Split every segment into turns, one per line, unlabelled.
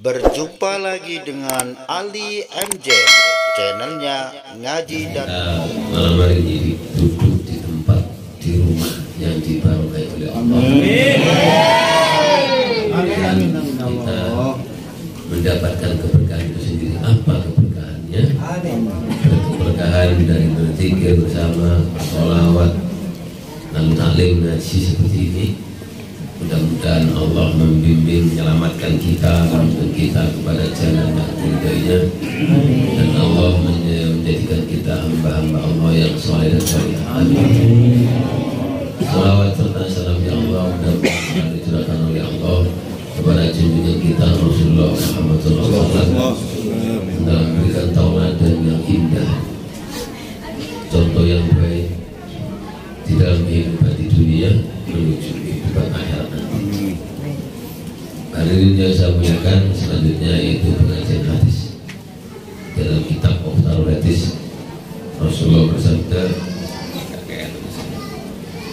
Berjumpa lagi dengan Ali MJ, channelnya Ngaji dan
malam hari ini duduk di tempat di rumah yang dibarokai oleh Allah. Kita mendapatkan keberkahan itu sendiri. Apa keberkahannya? Keberkahan dari berzikir bersama, sholawat, lalu taklim ngaji seperti ini. Mudah-mudahan Allah membimbing, menyelamatkan kita, menuntun kita kepada jalan yang ridhonya, dan Allah menjadikan kita hamba-hamba Allah yang soleh dan soleh. Amin. Salawat serta salam ya Allah mudah-mudahan dicurahkan oleh Allah kepada junjungan kita Rasulullah Muhammad SAW dalam memberikan tauladan yang indah, contoh yang baik di dalam kehidupan di dunia menuju kehidupan akhirat nanti. Hari ini yang saya muliakan selanjutnya yaitu pengajian hadis dalam kitab Mukhtarul Hadis. Rasulullah bersabda,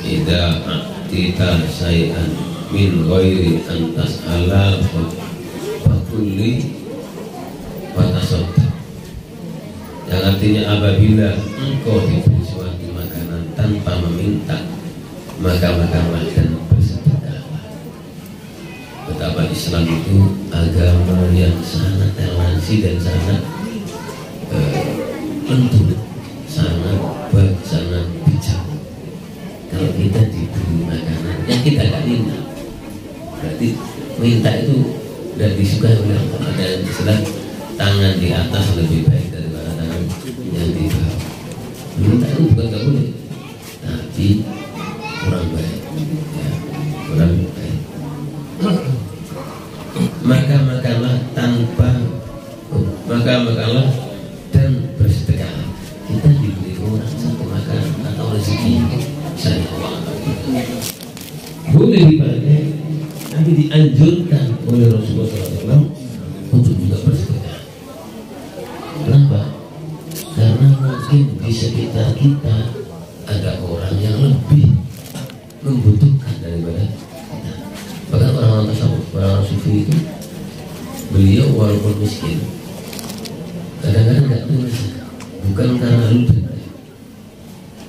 "Idza a'tita syai'an min ghairi an tas'ala fakulli wa tasaddaq." Yang artinya apabila engkau diberi suatu makanan tanpa meminta, maka makanlah dan bersedekahlah. Betapa Islam itu agama yang sangat toleransi dan sangat lembut, sangat baik, sangat bijak. Kalau kita diberi makanan yang kita tidak minta, berarti minta itu sudah disukai oleh Allah. Ada istilah tangan di atas lebih baik daripada tangan yang di bawah. Minta itu bukan tak boleh, tapi kurang baik, ya, kurang baik. Maka makanlah dan bersedekahlah. Kita diberi orang satu makan atau rezeki, saya uang boleh dipakai, tapi dianjurkan oleh Rasulullah SAW untuk juga bersedekah. Kenapa? Karena mungkin di sekitar kita ada orang yang lebih membutuhkan daripada kita. Bahkan orang-orang tasawuf, orang sufi itu, beliau walaupun miskin, kadang-kadang tidak menulis, bukan karena lupa,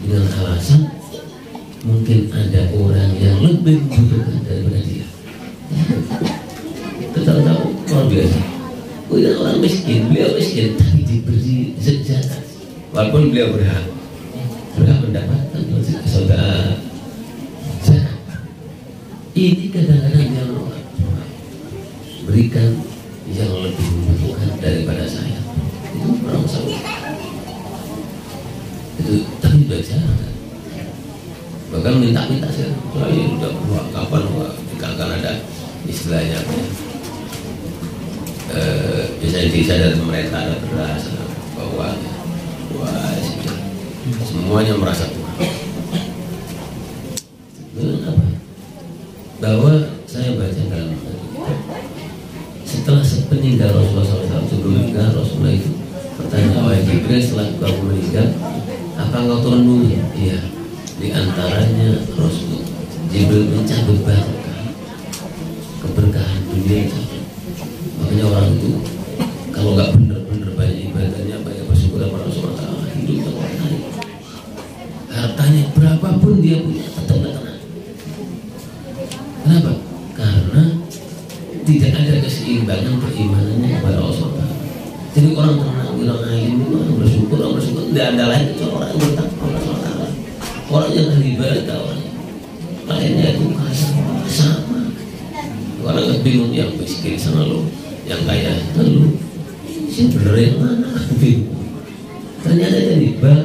dengan alasan mungkin ada orang yang lebih membutuhkan daripada dia. Tahu-tahu luar biasa. Bukan orang miskin, beliau miskin, tapi diberi zakat, walaupun beliau berhak mendapatkan saudara. Ini kadang-kadang yang berikan yang lebih membutuhkan daripada saya. Itu orang salah. Itu tapi belajar. Bahkan minta-minta saya udah buat kapan akan ada istilahnya apa ya? Biasanya desa dari pemerintah ada beras, bawang, semuanya merasa kurang. Kenapa? Bahwa saya baca dalam setelah peninggal Rasulullah SAW, sebelum meninggal Rasulullah itu bertanya, "Wahai Jibril, setelah kamu meninggal, apa engkau turun bumi?" Iya. Di antaranya Rasul Jibril mencabut keberkahan dunia. Makanya orang itu kalau nggak benar-benar banyak ibadahnya, banyak bersyukur kepada Rasulullah, hidupnya orang lain. Hartanya berapapun dia punya tetap nggak tenang. Kenapa? Karena tidak ada keseimbangan keimanannya kepada Allah. Jadi orang tenang, bilang alim, orang bersyukur, tidak ada lain kecuali orang yang bertakwa kepada Allah. Orang yang ahli ibadah, orang lainnya itu sama. Orang yang bingung, yang miskin sama lo, yang kaya lu, sebenarnya mana bingung. Ternyata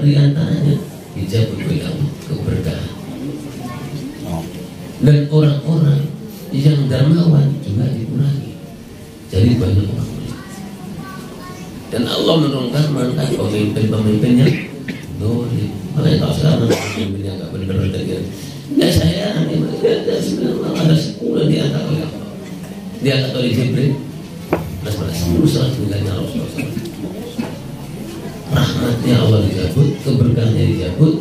di antaranya dijabut oleh Allah keberkahan. Dan orang-orang yang dermawan juga dikurangi. Jadi banyak orang mulia. Dan Allah menurunkan pemimpin-pemimpin yang dolim. Makanya kalau sekarang pemimpin yang nggak benar-benar dari ya saya ada 10 diangkat oleh Allah, diangkat oleh Jibril, 10 saat meninggalnya Rasulullah. Rahmatnya Allah dicabut, keberkahannya dicabut,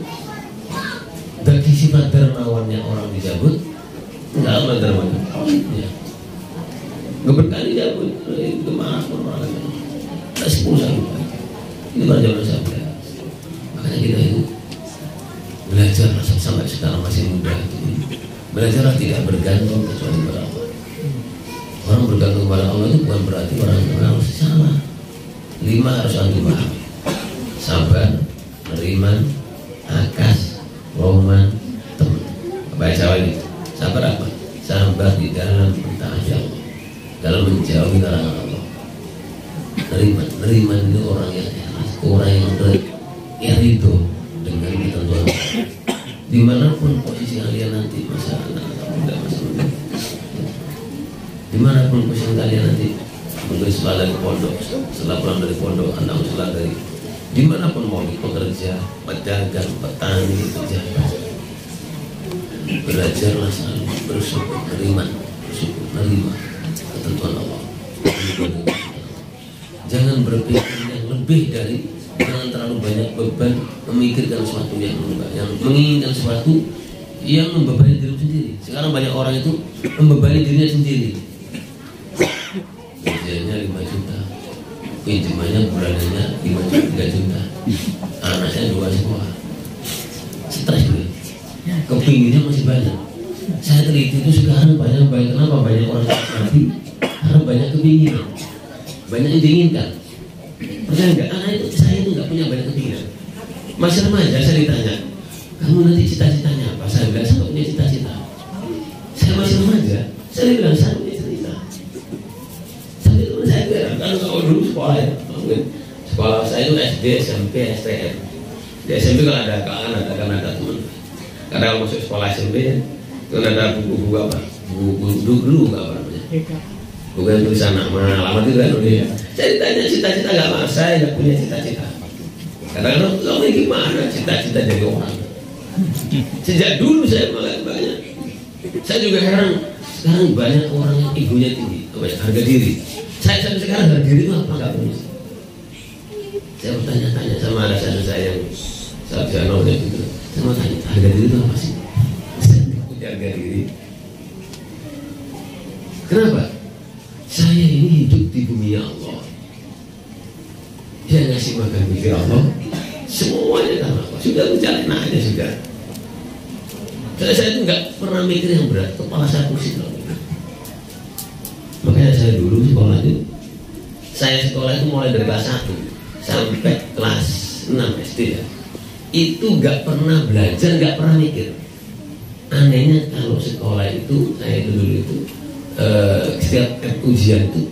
bagi sifat dermawannya orang dicabut. Nggak dermawan, ya. Keberkahan dicabut, Itu pada zaman sahabat. Makanya kita itu belajar sampai sekarang masih muda itu. Belajarlah tidak bergantung kecuali kepada Allah. Orang bergantung kepada Allah itu bukan berarti orang harus salah. 5 harus antum pahami. Sabar, neriman, akas, roman, teman. Baca Jawa ini. Sabar apa? Sabar di dalam mentaati Allah, dalam menjauhi larangan Allah. Neriman itu orang yang ikhlas, orang yang ridho dengan ketentuan Allah. Dimanapun posisi kalian nanti, masa anak muda, masa muda, dimanapun posisi kalian nanti, mungkin setelah dari pondok, setelah pulang dari pondok, anak setelah dari dimanapun mau bekerja, pedagang, petani, pejabat, belajarlah selalu bersyukur, nerima ketentuan Allah. Jangan berpikir yang lebih dari, jangan terlalu banyak beban memikirkan sesuatu yang menginginkan sesuatu yang membebani diri sendiri. Sekarang banyak orang itu membebani dirinya sendiri. Gajinya 5 juta, pinjamannya bulanannya 3 juta, anaknya 2 sekolah, stres gue, kepinginnya masih banyak. Saya teliti itu sekarang banyak. Kenapa banyak orang mati? Karena banyak kepinginan, banyak yang diinginkan. Percaya nggak? Anak itu, saya itu nggak punya banyak kepinginan. Masih remaja saya ditanya, kamu nanti cita-citanya apa? Saya bilang saya nggak punya cita-cita. Saya masih remaja, saya bilang saya punya cita-cita. Saya bilang kalau dulu sekolah ya, sekolah saya itu SD, SMP, STM. Di SMP kalau ada teman. Karena kalau masuk sekolah SMP itu ada buku-buku apa? Buku dulu nggak apa namanya? Buku yang tulisan nama, alamat itu kan. Saya ditanya cita-cita nggak mas? Saya nggak punya cita-cita. Kadang-kadang kamu gimana cita-cita jadi orang? Sejak dulu saya malah banyak. Saya juga heran sekarang banyak orang yang egonya tinggi, harga diri. Saya sampai sekarang harga diri itu apa nggak punya? Saya bertanya-tanya sama ada saya yang sarjana gitu. Saya mau tanya harga diri itu apa sih? Saya nggak punya harga diri. Kenapa? Saya ini hidup di bumi Allah. Yang ngasih makan bumi Allah. Semuanya karena Allah. Sudah berjalan aja sudah. Saya itu nggak pernah mikir yang berat. Kepala saya pusing. Makanya saya dulu sekolah itu. Saya sekolah itu mulai dari kelas 1 sampai kelas 6 SD ya. Itu nggak pernah belajar, nggak pernah mikir. Anehnya kalau sekolah itu saya dulu itu setiap ujian itu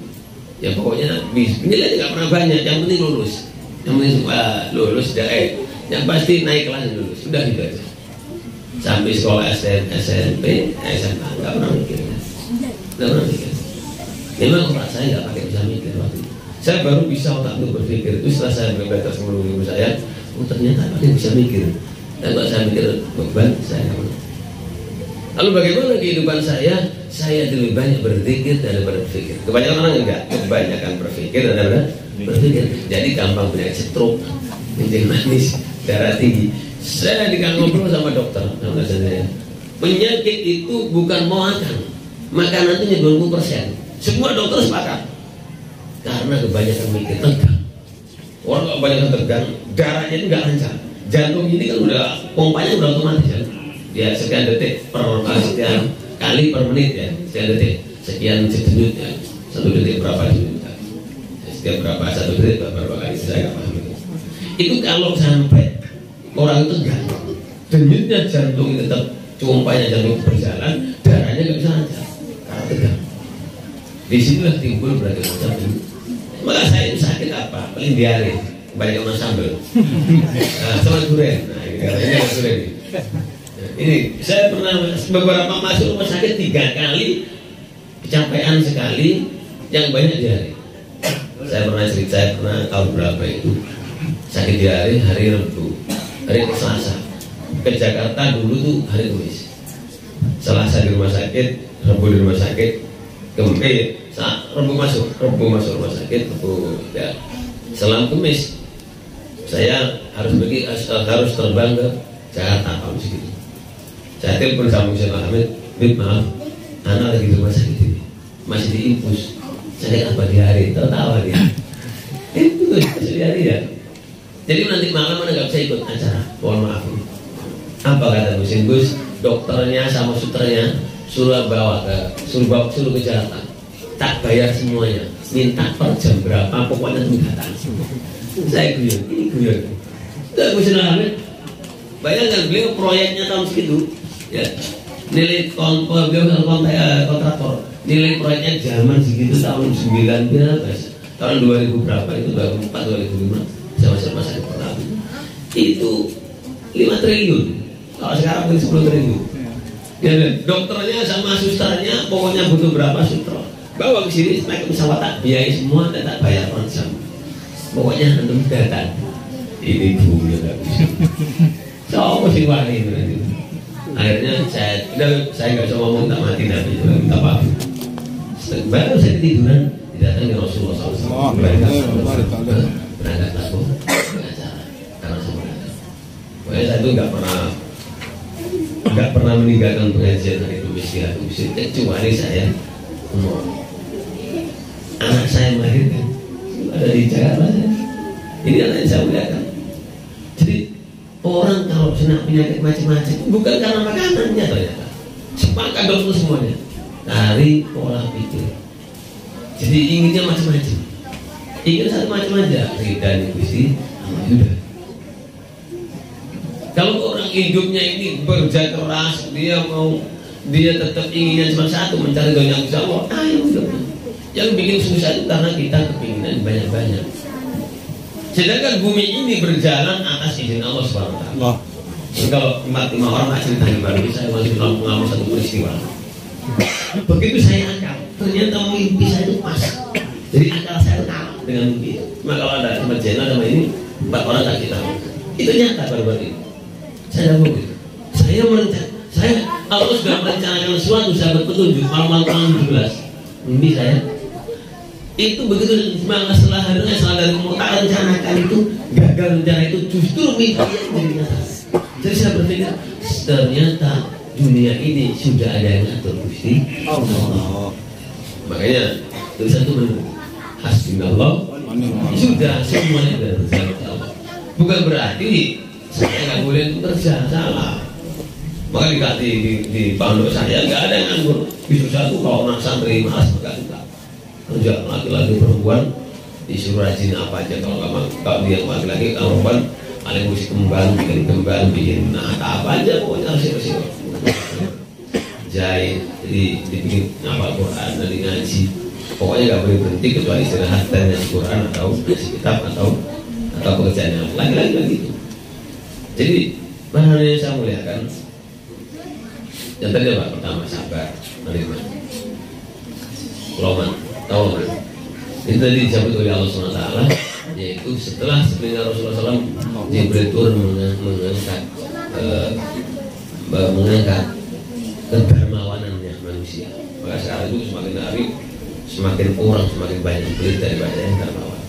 ya pokoknya nilainya nggak pernah banyak, yang penting lulus, yang penting lulus yang pasti naik kelas lulus, sudah gitu aja. Sampai sekolah SMP, SMA nggak pernah mikir, nggak pernah mikir. Memang otak saya nggak pakai bisa mikir waktu itu. Saya baru bisa otak itu berpikir itu setelah saya berbatas menurut saya. Oh ternyata pakai bisa mikir. Dan kalau saya mikir beban saya nggak pernah. Lalu bagaimana kehidupan saya? Saya lebih banyak berzikir daripada berpikir. Kebanyakan orang enggak, kebanyakan berpikir daripada berpikir. Jadi gampang punya stroke, kencing manis, darah tinggi. Saya ngobrol sama dokter, sama saya. Penyakit itu bukan mau makan nantinya 20%. Semua dokter sepakat. Karena kebanyakan mikir, tegang. Orang kebanyakan tegang, darahnya itu nggak lancar. Jantung ini kan udah pompanya udah otomatis kan. Ya sekian detik sekian kali per menit ya, sekian detik, sekian detik ya, 1 detik berapa detik, setiap berapa 1 detik berapa kali saya nggak paham itu. Itu kalau sampai orang itu tegang, denyutnya jantung itu tetap pompanya jantung berjalan, darahnya nggak bisa lancar karena tegang. Disinilah timbul berbagai macam ini. Maka saya itu sakit apa? Paling diare, banyak makan sambal, sama durian. Nah ini durian ini. Ini saya pernah beberapa masuk rumah sakit 3 kali, kecapean sekali, yang banyak diare. Saya pernah cerita, saya pernah tahun berapa itu sakit diare hari Rabu, hari Selasa. Ke Jakarta dulu tuh hari Kamis. Selasa di rumah sakit, Rabu di rumah sakit, Rabu masuk rumah sakit, Rabu ya. Selang Kamis saya harus terbang ke Jakarta tahun segitu. Saya telepon sama Ustaz Ahmed, maaf, anak lagi di rumah sakit ini, masih diinfus. Saya apa di hari, tertawa dia. Itu masih di hari ya. Jadi nanti malam Anda nggak bisa ikut acara. Mohon maaf. Apa kata Gus? Dokternya sama susternya suruh ke Jakarta. Tak bayar semuanya. Minta per jam berapa, pokoknya tunggu datang. Saya guyon, ini guyon. Enggak Gus Rahmat. Bayangkan beliau proyeknya tahun segitu, ya. Nilai kontraktor, nilai proyeknya zaman segitu tahun 9 berapa? Tahun 2000 berapa itu 2004 2005 sama-sama saya pernah itu 5 triliun. Kalau sekarang mungkin 10 triliun. Ya, dokternya sama susternya pokoknya butuh berapa suster. Bawa ke sini naik pesawat tak biayai semua dan tak bayar per jam. Pokoknya antum datang. Ini bunya nggak bisa. Coba sih wani itu. Akhirnya saya nggak bisa ngomong tak mati nabi minta maaf. Baru saya ketiduran didatangi Rasulullah SAW. Berangkat aku acara karena semuanya. Pokoknya saya itu nggak pernah meninggalkan pengajian hari itu kecuali saya anak saya melahirkan ada di Jakarta. Ini anak yang saya muliakan. Jadi orang kalau kena penyakit macam-macam bukan karena makanannya ternyata. Sepakat dokter semuanya dari pola pikir. Jadi inginnya macam-macam. Ingin satu macam aja. Ridha Gusti sudah. Kalau orang hidupnya ini bekerja keras, dia tetap inginnya cuma satu, mencari dunia Allah. Ayo yang bikin susah itu karena kita kepinginan banyak-banyak. Sedangkan bumi ini berjalan atas izin Allah Subhanahu wa taala. Kalau 5 orang nggak cerita di baru saya masih mengalami satu peristiwa. Begitu saya akal, ternyata mimpi saya itu pas. Jadi akal saya kalah dengan mimpi. Maka kalau ada emergency sama ini 4 orang tak kita. Itu nyata baru-baru ini. Saya mau gitu. Saya Allah sudah merencanakan sesuatu, saya berpetunjuk malam 17. Mimpi saya itu begitu setelah harinya setelah dari tak rencanakan itu gagal rencana itu justru mimpi yang jadi nyata. Jadi saya berpikir ternyata dunia ini sudah ada yang ngatur Gusti Allah. Makanya tulisan itu hasbunallah sudah semuanya sudah berjalan Allah. Bukan berarti saya nggak boleh kerja, salah. Maka di pondok saya nggak ada yang nganggur. Justru satu kalau orang santri malas maka suka kerja laki-laki perempuan disuruh rajin apa aja kalau dia laki-laki kalau perempuan paling musik bikin apa aja pokoknya harus bersih. Jahit, dibikin ngapal Quran dan ngaji. Pokoknya nggak boleh berhenti kecuali istirahat dan ngaji Quran atau ngaji kitab atau pekerjaan yang laki-laki gitu. Jadi bahan yang saya muliakan yang tadi apa? Pertama sabar, menerima. Loman, tahu kan? Itu tadi disebut oleh Allah SWT, yaitu setelah sebenarnya Rasulullah SAW Jibril turun mengangkat kedermawanannya manusia. Maka sekarang itu semakin hari semakin orang semakin banyak dibeli daripada yang dermawan.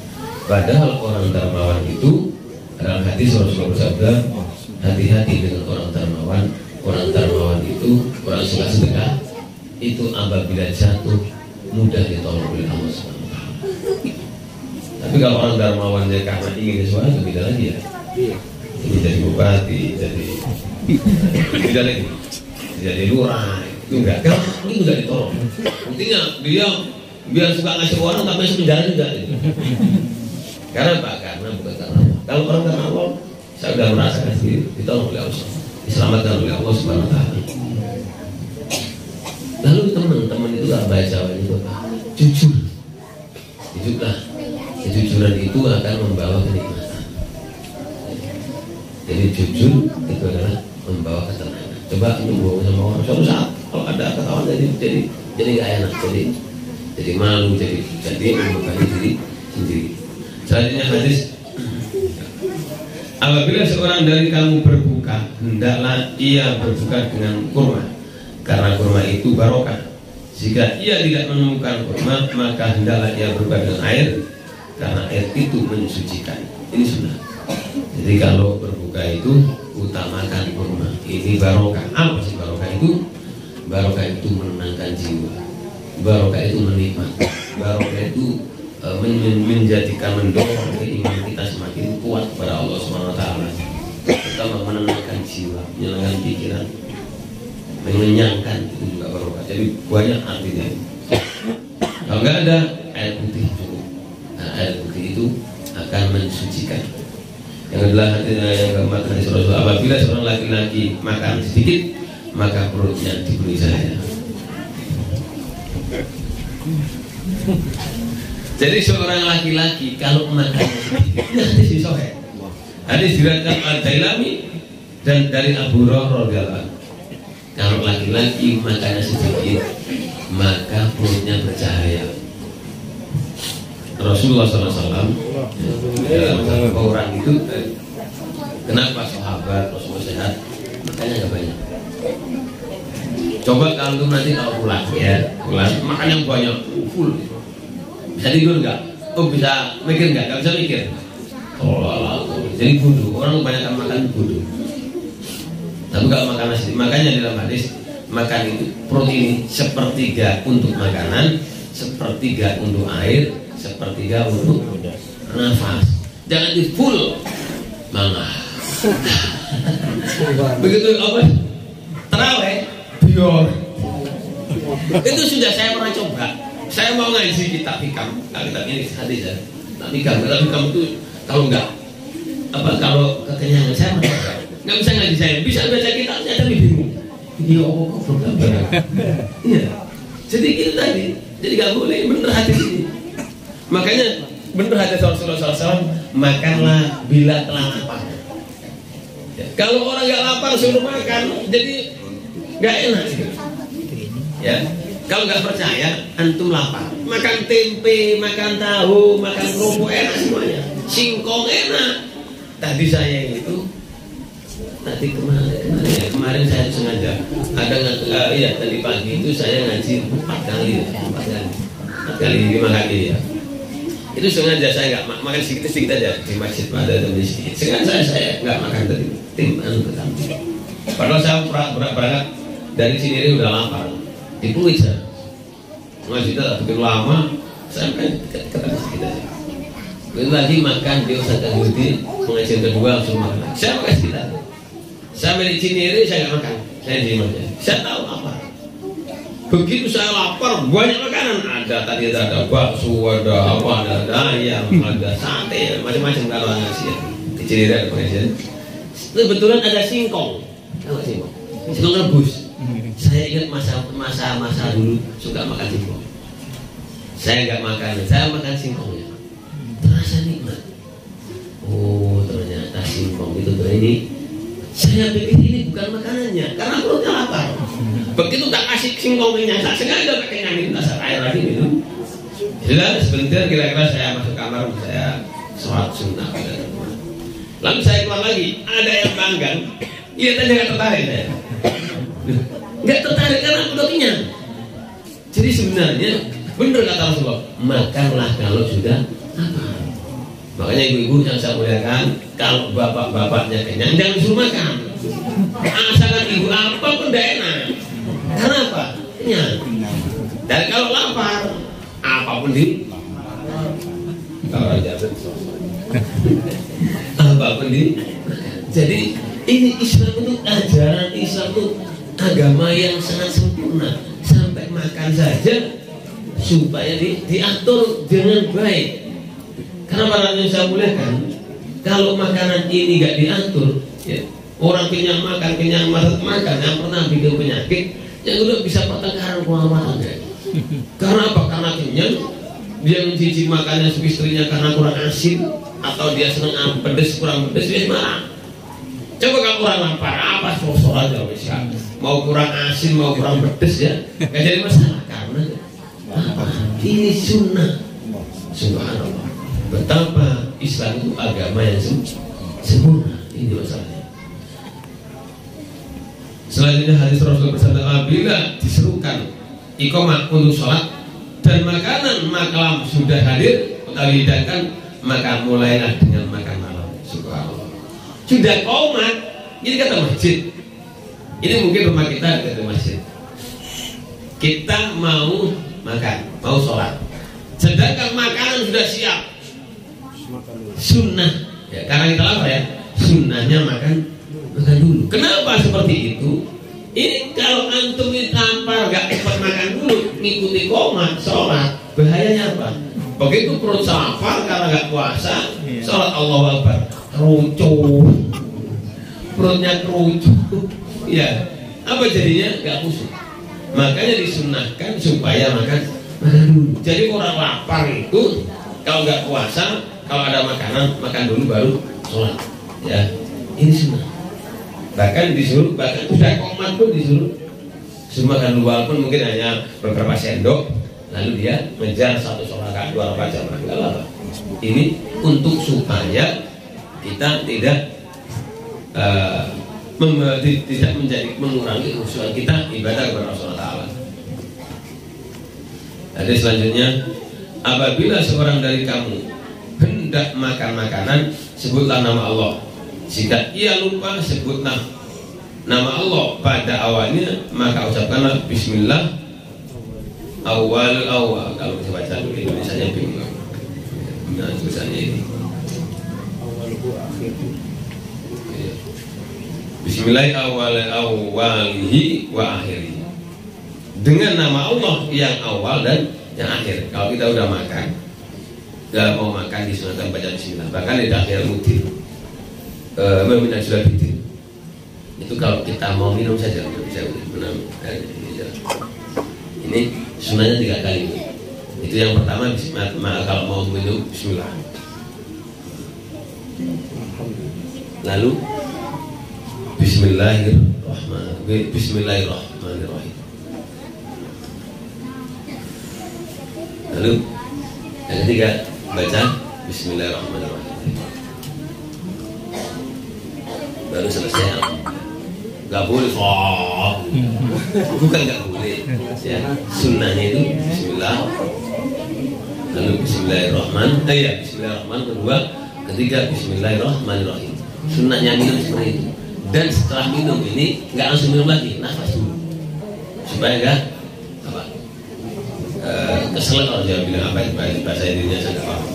Padahal orang dermawan itu dalam hadis Rasulullah bersabda, hati-hati dengan orang dermawan. Orang dermawan itu orang suka sedekah itu apabila jatuh mudah ditolong oleh Allah SWT. Tapi kalau orang dermawannya karena ingin sesuatu beda lagi ya. Ini jadi bupati, jadi lurah itu enggak. Kalau itu enggak ditolong. Intinya dia biar suka ngasih orang tapi masuk penjara juga. Karena apa? Karena bukan karena Allah. Kalau orang karena Allah, saya sudah merasakan sendiri ditolong oleh Allah, diselamatkan oleh Allah Subhanahu wa taala. Lalu teman-teman itu gak baca itu jujur. Jujurlah. Kejujuran itu akan membawa kenikmatan. Jadi jujur itu adalah membawa ketenangan. Coba ngomong sama orang suatu saat kalau ada ketahuan jadi gak enak, jadi malu, jadi membebani diri sendiri. Selanjutnya hadis, apabila seorang dari kamu berbuka, hendaklah ia berbuka dengan kurma, karena kurma itu barokah. Jika ia tidak menemukan kurma, maka hendaklah ia berbuka dengan air, karena air itu mensucikan. Ini sunnah. Jadi kalau berbuka itu utamakan kurma. Ini barokah. Apa sih barokah itu? Barokah itu menenangkan jiwa. Barokah itu menikmati. Barokah itu menjadikan mendorong keimanan kita semakin kuat. kuat kepada Allah Subhanahu wa taala. Pertama menenangkan jiwa, menenangkan pikiran, mengenyangkan, itu juga barokah. Jadi banyak artinya. Kalau nggak ada air putih cukup. Nah, air putih itu akan mensucikan. Yang adalah yang keempat hadis Rasulullah, apabila seorang laki-laki makan sedikit, maka perutnya diberi cahaya. Jadi seorang laki-laki kalau makan sedikit, ini hadis di Sahih. Hadis diriwayatkan Al-Dailami dan dari Abu Hurairah radhiyallahu anhu. Kalau laki-laki makannya sedikit, maka perutnya bercahaya. Rasulullah SAW orang itu kenapa sahabat Rasulullah sehat makannya nggak banyak. Coba kalau nanti kalau pulang makan yang banyak full, bisa tidur nggak? Oh bisa mikir nggak? Nggak bisa mikir. Jadi bodoh, orang kebanyakan makan bodoh. Tapi kalau makan nasi, makanya dalam hadis makan itu protein sepertiga untuk makanan, sepertiga untuk air, sepertiga untuk nafas. Jangan di full mangah. Begitu apa? Terawih, biar. Itu sudah saya pernah coba. Saya mau ngaji kitab hikam, kitab ini hadis ya. Tapi hikam itu kalau enggak kalau kekenyangan saya nggak bisa ngaji, saya bisa baca kitabnya tapi bingung. Ini kok program berat. Iya. Jadi itu tadi. Jadi nggak boleh, bener hadis ini. Makanya bener hadis Rasulullah SAW, makanlah bila telah lapar. Ya, kalau orang nggak lapar suruh makan, jadi nggak enak. Ya. Kalau nggak percaya, antum lapar, makan tempe, makan tahu, makan kerupuk enak semuanya, singkong enak. Tadi saya itu, kemarin saya sengaja ada tadi pagi itu saya ngaji 4 kali 5 kali ya. Itu sengaja saya nggak makan sedikit aja di masjid ada di masjid. Sengaja saya nggak makan tadi pertama. Padahal saya berangkat dari sini udah lapar. Di Pluit saya ngaji tak begitu lama, saya makan ketemu sedikit aja. Lalu lagi makan di Ustaz Yudi pengajian kedua langsung makan. Saya makan sedikit aja. Saya beli Cinere saya nggak makan, saya diem aja. Saya tahu lapar. Begitu saya lapar banyak makanan ada tadi ada bakso, ada apa, ada ayam, ada sate, macam-macam kalau nasi ya. Di Cinere ada pengajian. Kebetulan ada singkong, tahu singkong? Singkong rebus. Saya ingat masa dulu suka makan singkong. Saya nggak makan, saya makan singkongnya. Terasa nikmat. Oh ternyata singkong itu ini. Saya pikir ini bukan makanannya, karena perutnya lapar. Begitu tak kasih singkongnya, saya sengaja pakai nyamin dasar air lagi minum. Jelas sebentar kira-kira saya masuk kamar, saya sholat sunnah. Lalu saya keluar lagi, ada yang manggang. Iya tadi nggak tertarik saya. Nggak tertarik karena udah kenyang. Jadi sebenarnya benar kata Rasulullah, makanlah kalau sudah lapar. Makanya ibu-ibu yang saya muliakan, kalau bapak-bapaknya kenyang jangan suruh makan. Asalkan ibu apapun tidak enak. Karena apa? Kenyang. Dan kalau lapar, apapun di apapun di. Jadi ini Islam itu ajaran Islam itu agama yang sangat sempurna. Sampai makan saja supaya diatur dengan baik. Karena para yang saya muliakan, kalau makanan ini nggak diatur, ya, orang kenyang makan, yang pernah bikin penyakit, yang udah bisa pertengkaran rumah-rumahnya. Karena apa? Karena kenyang, dia mencicip makannya istrinya karena kurang asin, atau dia senang pedes, kurang pedes, dia marah. Coba kalau kurang lapar, apa sosok aja bisa. Mau kurang asin, mau kurang pedes ya, nggak jadi masalah. Karena apa? Ini sunnah. Subhanallah. Betapa Islam itu agama yang sempurna. Ini masalahnya. Selanjutnya hadis Rasul bersabda, apabila diserukan iqamah untuk sholat dan makanan malam sudah hadir atau dihidangkan, maka mulailah dengan makan malam. Subhanallah. Sudah qomat, ini kata masjid. Ini mungkin rumah kita ada masjid. Kita mau makan, mau sholat, sedangkan makanan sudah siap. Sunnah Ya, karena kita lapar ya, sunnahnya makan dulu. Kenapa seperti itu? Ini kalau antum ini lapar nggak cepat makan dulu, ngikuti komat sholat, bahayanya apa? Begitu perut lapar karena nggak puasa, sholat Allahu Akbar, kerucut, perutnya kerucut, ya apa jadinya? Nggak khusyuk. Makanya disunahkan supaya makan dulu. Jadi orang lapar itu kalau nggak puasa, kalau ada makanan makan dulu baru sholat. Ya, ini sunnah. Bahkan disuruh, bahkan sudah komat pun disuruh makan dulu, pun mungkin hanya beberapa sendok, lalu dia menjar 1 sholat 2 rakaat jamaah. Enggak apa-apa. Ini untuk supaya kita tidak tidak menjadi mengurangi khusyuk kita ibadah kepada Allah Taala. Ada selanjutnya, apabila seorang dari kamu hendak makan makanan, sebutlah nama Allah. Jika ia lupa, sebutlah nama Allah pada awalnya, maka ucapkanlah Bismillah awal. Kalau saya baca dulu Indonesianya bingung. Nah, tulisannya ini Bismillah awalihi wa akhiri, dengan nama Allah yang awal dan yang akhir. Kalau kita udah makan, udah mau makan, disunahkan baca Bismillah. Bahkan di akhir mutir meminta sudah bitir. Itu kalau kita mau minum saja bisa minum. Ini sunahnya 3 kali. Itu yang pertama, kalau mau minum Bismillah. Lalu Bismillahirrahmanirrahim. Lalu yang ketiga baca Bismillahirrahmanirrahim. Baru selesai. Gak boleh bukan gak boleh ya, sunnahnya itu Bismillah, lalu Bismillahirrahmanirrahim, Bismillahirrahmanirrahim, kedua, ketiga Bismillahirrahmanirrahim. Sunnahnya minum seperti itu. Dan setelah minum ini nggak langsung minum lagi, nafas dulu supaya nggak apa keselak. Kalau dia bilang apa bahasa Indonesia saya nggak paham.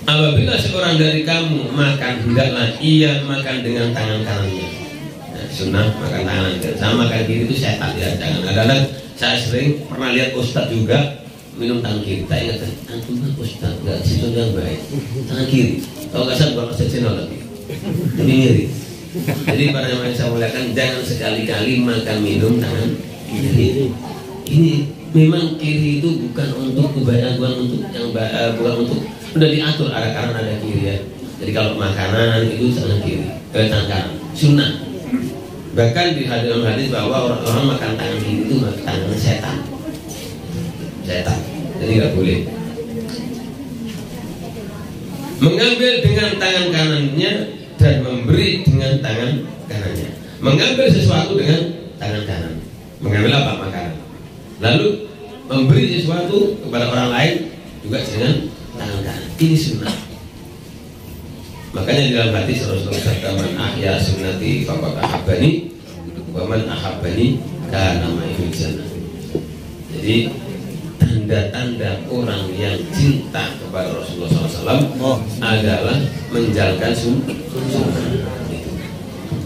Apabila seorang dari kamu makan, hendaklah ia makan dengan tangan kanannya. Nah, sunnah makan tangan kanan. Sama makan kiri itu sehat ya. Jangan ada. Saya sering pernah lihat ustadz juga minum tangan kiri. Tak ingat antum kan ustadz nggak sistem yang baik. Tangan kiri. Kalau nggak salah bukan ustadz channel lagi. Ini ngiri. Jadi para yang saya muliakan, jangan sekali-kali makan minum tangan kiri. Ini memang kiri itu bukan untuk kebaikan, bukan untuk sudah diatur karena ada kiri ya. Jadi kalau makanan itu tangan kiri, tangan kanan, sunnah. Bahkan di dalam hadis bahwa orang makan tangan kiri itu makan tangan setan. Jadi nggak boleh. Mengambil dengan tangan kanannya dan memberi dengan tangan kanannya. Mengambil sesuatu dengan tangan kanan. Mengambil apa? Makanan. Lalu memberi sesuatu kepada orang lain juga dengan tangan kanan. Ini sunnah. Makanya di dalam hadis Rasulullah SAW, man ahya sunnati faqad ahabbani wa man ahabbani kana ma'i fil jannah. Jadi tanda-tanda orang yang cinta kepada Rasulullah SAW adalah menjalankan sunnah.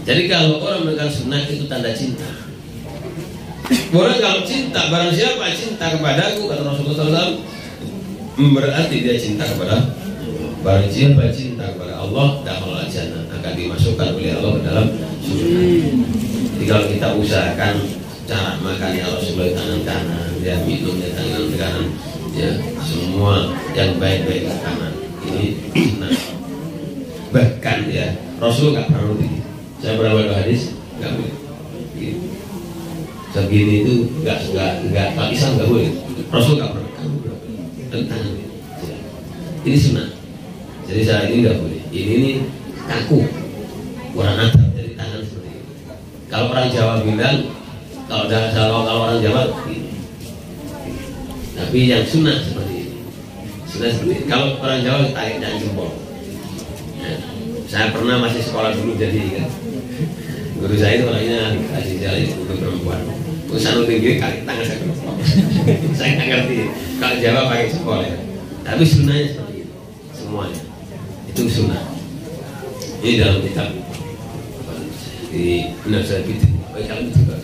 Jadi kalau orang menjalankan sunnah itu tanda cinta. Orang kalau cinta, barang siapa cinta kepadaku, kata Rasulullah SAW, berarti dia cinta kepada. Barang siapa cinta kepada Allah, dakhala jannah, akan dimasukkan oleh Allah ke dalam surga. Jadi kalau kita usahakan cara makannya Rasulullah tangan kanan, ya minumnya tangan kanan, ya semua yang baik-baik ke kanan. Ini sunnah. Bahkan ya Rasul nggak pernah begini. Saya pernah baca hadis nggak boleh. Segini itu nggak Pakistan nggak boleh. Rasul nggak pernah. Tangan. Ini sunnah. Jadi saat ini nggak boleh. Ini kaku, kurang adat dari tangan seperti ini. Kalau orang Jawa bilang, kalau orang Jawa ini. Tapi yang sunnah seperti ini. Sunnah seperti ini. Kalau orang Jawa tarik dan jempol. Nah, saya pernah masih sekolah dulu jadi kan. Guru saya itu orangnya kasih jalan untuk perempuan. Usah tinggi kali tangan saya. Saya nggak ngerti. Kalau Jawa pakai jempol ya. Tapi sunnahnya seperti itu. Semuanya itu sunnah. Ini dalam kitab di Nasr Bidin. Baik, kalau juga